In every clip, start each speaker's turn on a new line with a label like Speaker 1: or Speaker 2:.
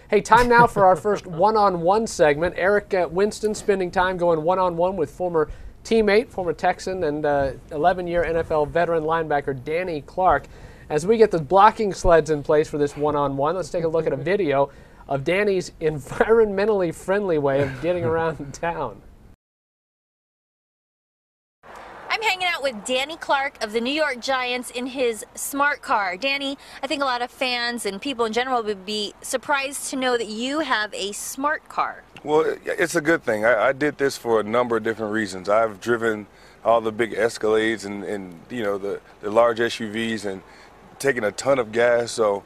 Speaker 1: Hey, time now for our first one-on-one segment. Eric Winston spending time going one-on-one with former teammate, former Texan, and 11-year NFL veteran linebacker Danny Clark. As we get the blocking sleds in place for this one-on-one, let's take a look at a video of Danny's environmentally friendly way of getting around town.
Speaker 2: I'm hanging out with Danny Clark of the New York Giants in his smart car. Danny, I think a lot of fans and people in general would be surprised to know that you have a smart car.
Speaker 3: Well, it's a good thing. I did this for a number of different reasons. I've driven all the big Escalades and you know, the large SUVs and taken a ton of gas. So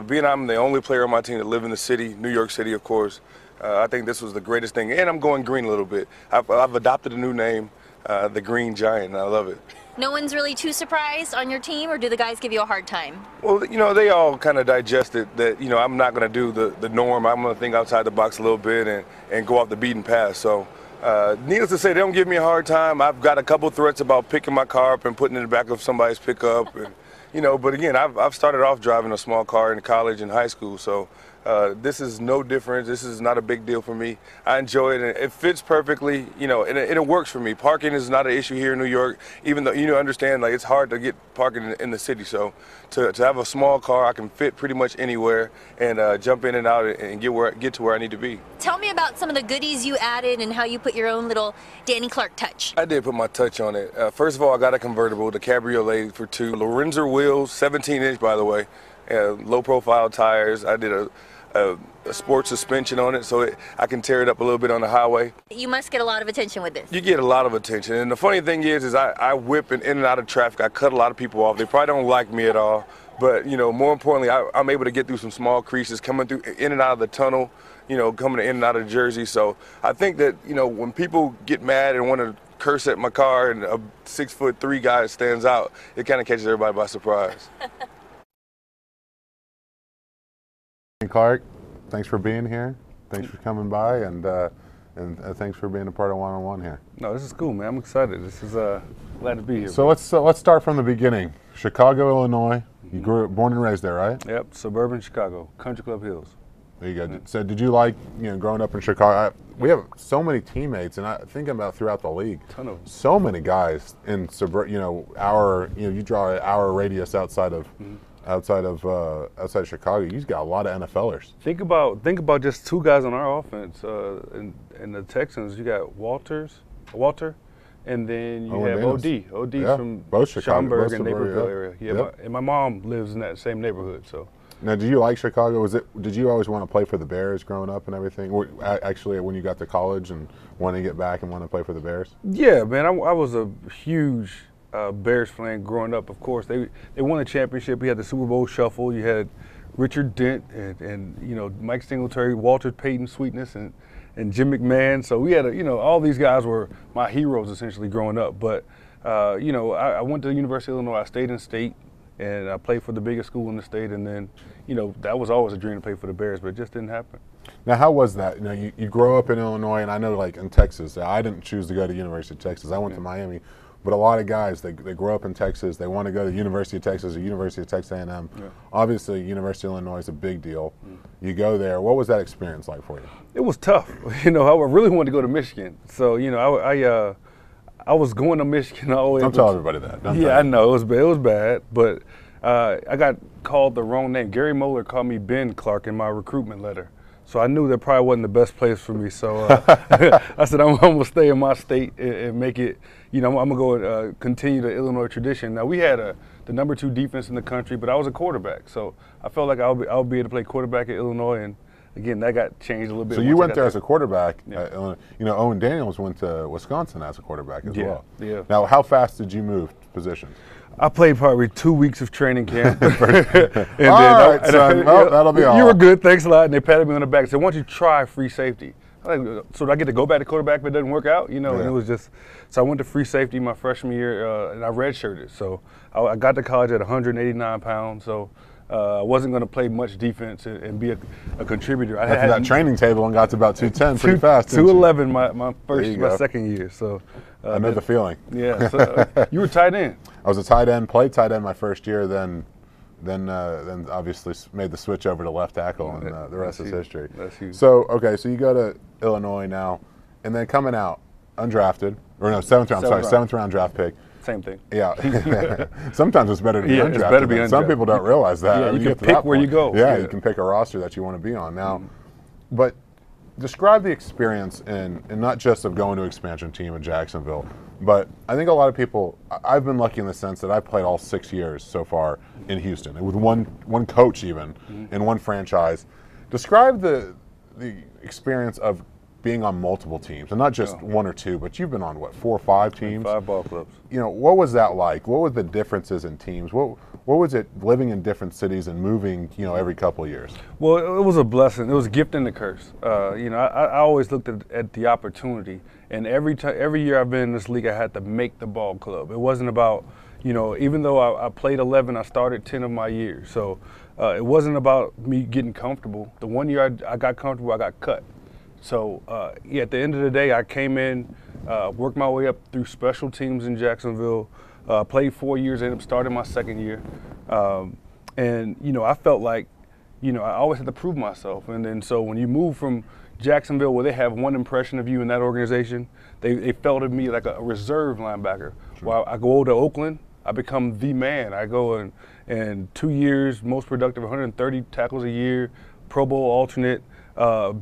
Speaker 3: being I'm the only player on my team that live in the city, New York City, of course, I think this was the greatest thing. And I'm going green a little bit. I've adopted a new name, the Green Giant, and I love it.
Speaker 2: No one's really too surprised on your team, or do the guys give you a hard time?
Speaker 3: Well, you know, they all kind of digested that, you know, I'm not going to do the norm. I'm going to think outside the box a little bit and go off the beaten path. So needless to say, they don't give me a hard time. I've got a couple threats about picking my car up and putting it in the back of somebody's pickup. And, you know, but again, I've started off driving a small car in college and high school, so this is no different. This is not a big deal for me. I enjoy it, and it fits perfectly, you know, and it works for me. Parking is not an issue here in New York, even though, you know, understand, like, it's hard to get parking in the city. So to have a small car, I can fit pretty much anywhere and jump in and out and get to where I need to be.
Speaker 2: Tell me about some of the goodies you added and how you put your own little Danny Clark touch.
Speaker 3: I did put my touch on it. First of all, I got a convertible, the Cabriolet for two. Lorenzo wheels, 17-inch, by the way, low-profile tires. I did a sports suspension on it, so I can tear it up a little bit on the highway.
Speaker 2: You must get a lot of attention with this.
Speaker 3: You get a lot of attention, and the funny thing is I whip in and out of traffic. I cut a lot of people off. They probably don't like me at all, but, you know, more importantly, I'm able to get through some small creases, coming through in and out of the tunnel, you know, coming in and out of Jersey. So I think that, you know, when people get mad and want to curse at my car and a 6'3" guy stands out, it kind of catches everybody by surprise.
Speaker 4: Clark, thanks for being here. Thanks for coming by, and thanks for being a part of one-on-one here.
Speaker 5: No, this is cool, man. I'm excited. This is glad to be here.
Speaker 4: So let's start from the beginning. Chicago, Illinois. You born and raised there, right?
Speaker 5: Yep, suburban Chicago, Country Club Hills.
Speaker 4: There you go. So did you like, you know, growing up in Chicago? We have so many teammates, and I think about throughout the league.
Speaker 5: Ton of them.
Speaker 4: So many guys in you draw an hour radius outside of. Outside of Chicago, you've got a lot of NFLers.
Speaker 5: Think about just two guys on our offense. In the Texans, you got Walter, and then you have OD from
Speaker 4: both Chicago,
Speaker 5: Schaumburg
Speaker 4: both
Speaker 5: and Naperville area. Yeah,
Speaker 4: yep.
Speaker 5: and my mom lives in that same neighborhood. So.
Speaker 4: Now, do you like Chicago? Did you always want to play for the Bears growing up and everything? Or actually, when you got to college and wanted to get back and want to play for the Bears?
Speaker 5: Yeah, man, I was a huge Bears fan growing up. Of course, they won a championship. We had the Super Bowl Shuffle. You had Richard Dent and you know, Mike Singletary, Walter Payton Sweetness, and Jim McMahon. So we had all these guys were my heroes essentially growing up. But you know, I went to the University of Illinois. I stayed in state, and I played for the biggest school in the state. And then, you know, that was always a dream to play for the Bears, but it just didn't happen.
Speaker 4: Now, how was that? You know, you grow up in Illinois, and I know, like in Texas, I didn't choose to go to University of Texas. I went to Miami. But a lot of guys, they grow up in Texas, they want to go to the University of Texas or University of Texas A&M. Yeah. Obviously, University of Illinois is a big deal. You go there. What was that experience like for you?
Speaker 5: It was tough. You know, I really wanted to go to Michigan. So, you know, I was going to Michigan all the way.
Speaker 4: Don't tell everybody that.
Speaker 5: I know. It was bad. But I got called the wrong name. Gary Moeller called me Ben Clark in my recruitment letter. So I knew that probably wasn't the best place for me. So I said, I'm going to stay in my state and make it, you know, I'm going to go continue the Illinois tradition. Now, we had the #2 defense in the country, but I was a quarterback. So I felt like I'll be able to play quarterback at Illinois. And, again, that got changed a little bit.
Speaker 4: So you went there as a quarterback. Yeah. You know, Owen Daniels went to Wisconsin as a quarterback as well.
Speaker 5: Yeah.
Speaker 4: Now, how fast did you move positions?
Speaker 5: I played probably 2 weeks of training camp.
Speaker 4: All right, son. That'll be all.
Speaker 5: You were good. Thanks a lot. And they patted me on the back and said, why don't you try free safety? So do I get to go back to quarterback if it doesn't work out? You know, and it was just – so I went to free safety my freshman year, and I redshirted. So I got to college at 189 pounds. So I wasn't going to play much defense and be a contributor.
Speaker 4: After that training table and got to about 210 pretty fast,
Speaker 5: 211 my second year. So
Speaker 4: I know the feeling.
Speaker 5: Yeah. So you were tight end.
Speaker 4: I was a tight end, played tight end my first year, then then obviously made the switch over to left tackle, and the rest is history.
Speaker 5: That's huge.
Speaker 4: So, okay, so you go to Illinois now, and then coming out undrafted, or no, seventh round draft pick.
Speaker 5: Same thing.
Speaker 4: Yeah. Sometimes it's better to be undrafted.
Speaker 5: It's better to be undrafted.
Speaker 4: Some people don't realize that.
Speaker 5: Yeah, you can pick where you go.
Speaker 4: Yeah, you can pick a roster that you want to be on now. But describe the experience and not just of going to an expansion team in Jacksonville, but I think a lot of people, I've been lucky in the sense that I've played all 6 years so far in Houston, with one coach even, in one franchise. Describe the experience of being on multiple teams, and not just one or two, but you've been on, what, 4 or 5 teams?
Speaker 5: 5 ball clubs.
Speaker 4: You know, what was that like? What were the differences in teams? What was it living in different cities and moving, every couple of years?
Speaker 5: Well, it was a blessing. It was a gift and a curse. I always looked at the opportunity, and every year I've been in this league, I had to make the ball club. It wasn't about, even though I played 11, I started 10 of my years. So it wasn't about me getting comfortable. The one year I got comfortable, I got cut. So, at the end of the day, I came in, worked my way up through special teams in Jacksonville, played 4 years, ended up starting my second year. And I felt like, I always had to prove myself. And then so when you move from Jacksonville, where they have one impression of you in that organization, they felt of me like a reserve linebacker. Sure. While I go to Oakland, I become the man. I go in 2 years, most productive, 130 tackles a year, Pro Bowl alternate.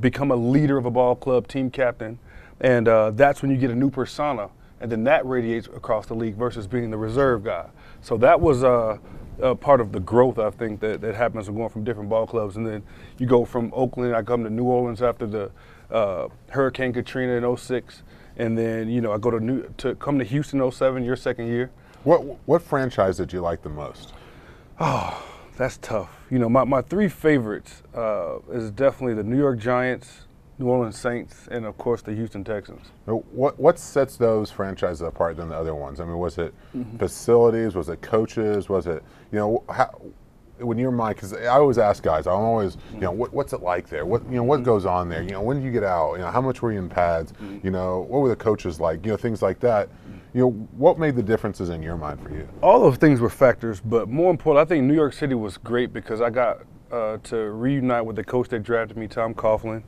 Speaker 5: Become a leader of a ball club, team captain, and that's when you get a new persona, and then that radiates across the league versus being the reserve guy. So that was a part of the growth, I think, that happens when going from different ball clubs. And then you go from Oakland, I come to New Orleans after the Hurricane Katrina in 06, and then I go to come to Houston 07, your second year.
Speaker 4: What franchise did you like the most?
Speaker 5: Oh, that's tough. My 3 favorites is definitely the New York Giants, New Orleans Saints, and of course the Houston Texans.
Speaker 4: What sets those franchises apart than the other ones? I mean, was it facilities? Was it coaches? Was it, when you're because I always ask guys, I'm always, what's it like there? What goes on there? When did you get out? How much were you in pads? What were the coaches like? Things like that. What made the differences in your mind for you?
Speaker 5: All those things were factors, but more important, I think New York City was great because I got to reunite with the coach that drafted me, Tom Coughlin.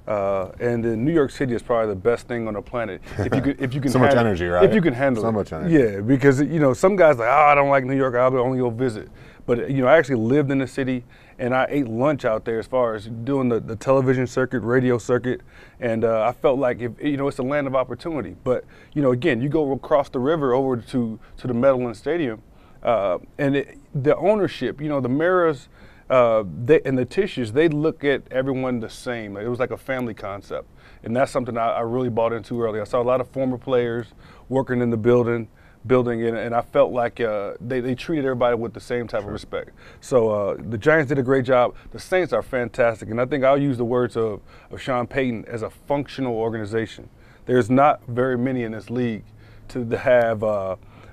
Speaker 5: And in New York City is probably the best thing on the planet. If you can
Speaker 4: so much energy, right?
Speaker 5: If you can handle it.
Speaker 4: So much energy.
Speaker 5: Yeah, because some guys like, I don't like New York, I'll only go visit. But I actually lived in the city, and I ate lunch out there as far as doing the television circuit, radio circuit, and I felt like it's a land of opportunity. But again, you go across the river over to the Meadowlands Stadium, and the ownership, the Maras. And the Tissues, they look at everyone the same. It was like a family concept. And that's something I really bought into early. I saw a lot of former players working in the building, and I felt like they treated everybody with the same type of respect. So the Giants did a great job. The Saints are fantastic. And I think I'll use the words of Sean Payton as a functional organization. There's not very many in this league to have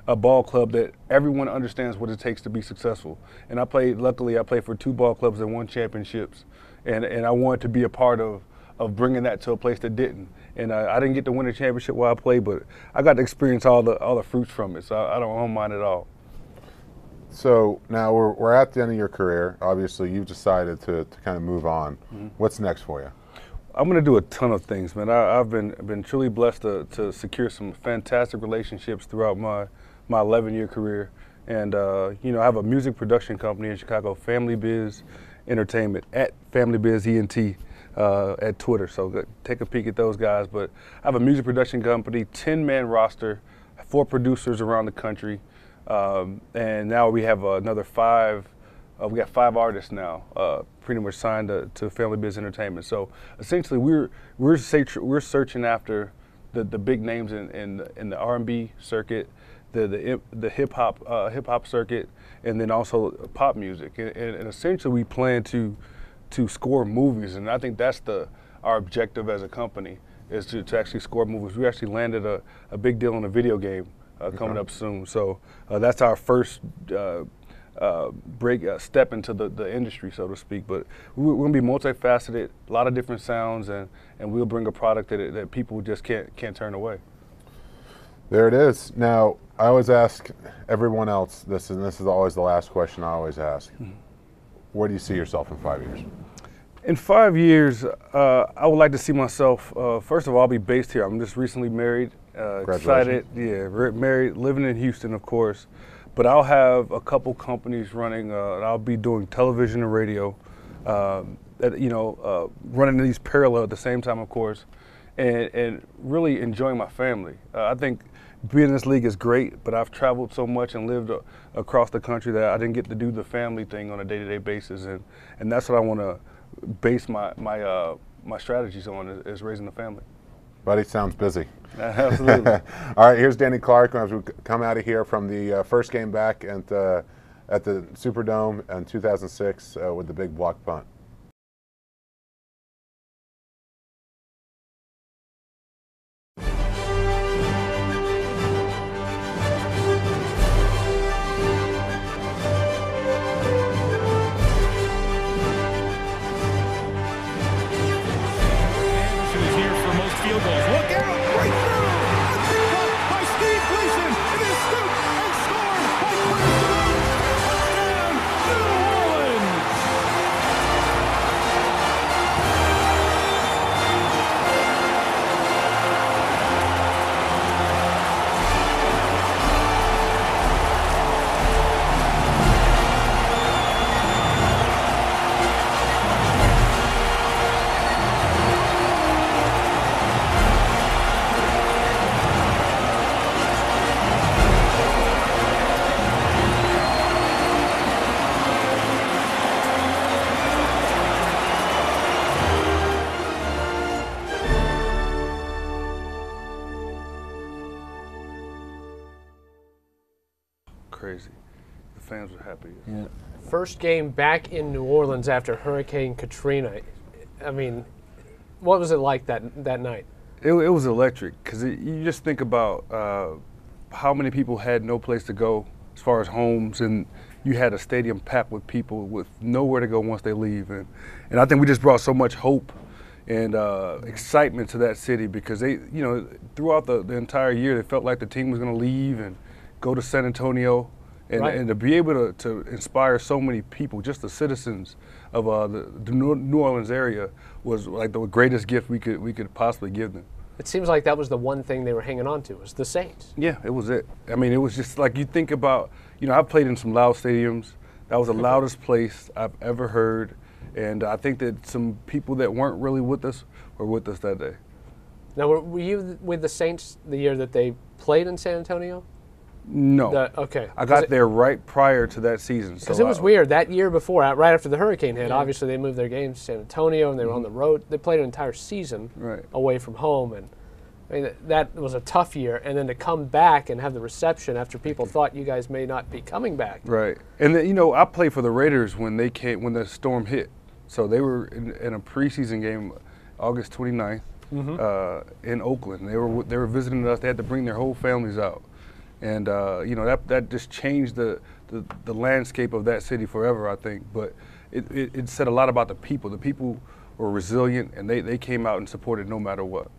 Speaker 5: a ball club that everyone understands what it takes to be successful. And luckily I played for 2 ball clubs that won championships. And I wanted to be a part of bringing that to a place that didn't. And I didn't get to win a championship while I played, but I got to experience all the fruits from it. So I don't mind at all.
Speaker 4: So now we're at the end of your career. Obviously, you've decided to kind of move on. What's next for you?
Speaker 5: I'm going to do a ton of things, man. I've been truly blessed to secure some fantastic relationships throughout my 11-year career. And, I have a music production company in Chicago, Family Biz Entertainment, at Family Biz ENT at Twitter. So take a peek at those guys. But I have a music production company, 10-man roster, 4 producers around the country. And now we have another 5. We got 5 artists now, pretty much signed to Family Biz Entertainment. So essentially, we're searching after the big names in the R&B circuit, the hip hop circuit, and then also pop music. And essentially, we plan to score movies, and I think that's our objective as a company is to actually score movies. We actually landed a big deal on a video game coming up soon. So that's our first step into the industry, so to speak. But we're going to be multifaceted, a lot of different sounds, and we'll bring a product that people just can't turn away.
Speaker 4: There it is. Now, I always ask everyone else this, and this is always the last question I always ask. Where do you see yourself in 5 years?
Speaker 5: In 5 years, I would like to see myself, first of all, I'll be based here. I'm just recently married. Excited, yeah, married, living in Houston, of course. But I'll have a couple companies running. I'll be doing television and radio, running these parallel at the same time, of course, and really enjoying my family. I think being in this league is great, but I've traveled so much and lived across the country that I didn't get to do the family thing on a day-to-day basis, and that's what I want to base my strategies on is raising the family.
Speaker 4: Buddy, sounds busy.
Speaker 5: Absolutely.
Speaker 4: All right, here's Danny Clark as we come out of here from the first game back at the Superdome in 2006 with the big block punt.
Speaker 5: Crazy. The fans were happy.
Speaker 1: Yeah. First game back in New Orleans after Hurricane Katrina. I mean, what was it like that night?
Speaker 5: It was electric because you just think about how many people had no place to go as far as homes, and you had a stadium packed with people with nowhere to go once they leave. And I think we just brought so much hope and excitement to that city because they, throughout the entire year, they felt like the team was going to leave and go to San Antonio, and to be able to inspire so many people, just the citizens of the New Orleans area, was like the greatest gift we could possibly give them.
Speaker 1: It seems like that was the one thing they were hanging on to, was the Saints.
Speaker 5: Yeah, it was it. I mean, it was just like you think about, I've played in some loud stadiums. That was the loudest place I've ever heard, and I think that some people that weren't really with us were with us that day.
Speaker 1: Now, were you with the Saints the year that they played in San Antonio?
Speaker 5: No.
Speaker 1: Okay.
Speaker 5: I got there right prior to that season.
Speaker 1: Because it was weird. That year before, right after the hurricane hit, obviously they moved their games to San Antonio and they were on the road. They played an entire season away from home. And I mean, that was a tough year. And then to come back and have the reception after people thought you guys may not be coming back.
Speaker 5: Right. And then, I played for the Raiders when when the storm hit. So they were in a preseason game August 29th in Oakland. They were visiting us. They had to bring their whole families out. And that just changed the landscape of that city forever, I think. But it said a lot about the people. The people were resilient, and they came out and supported no matter what.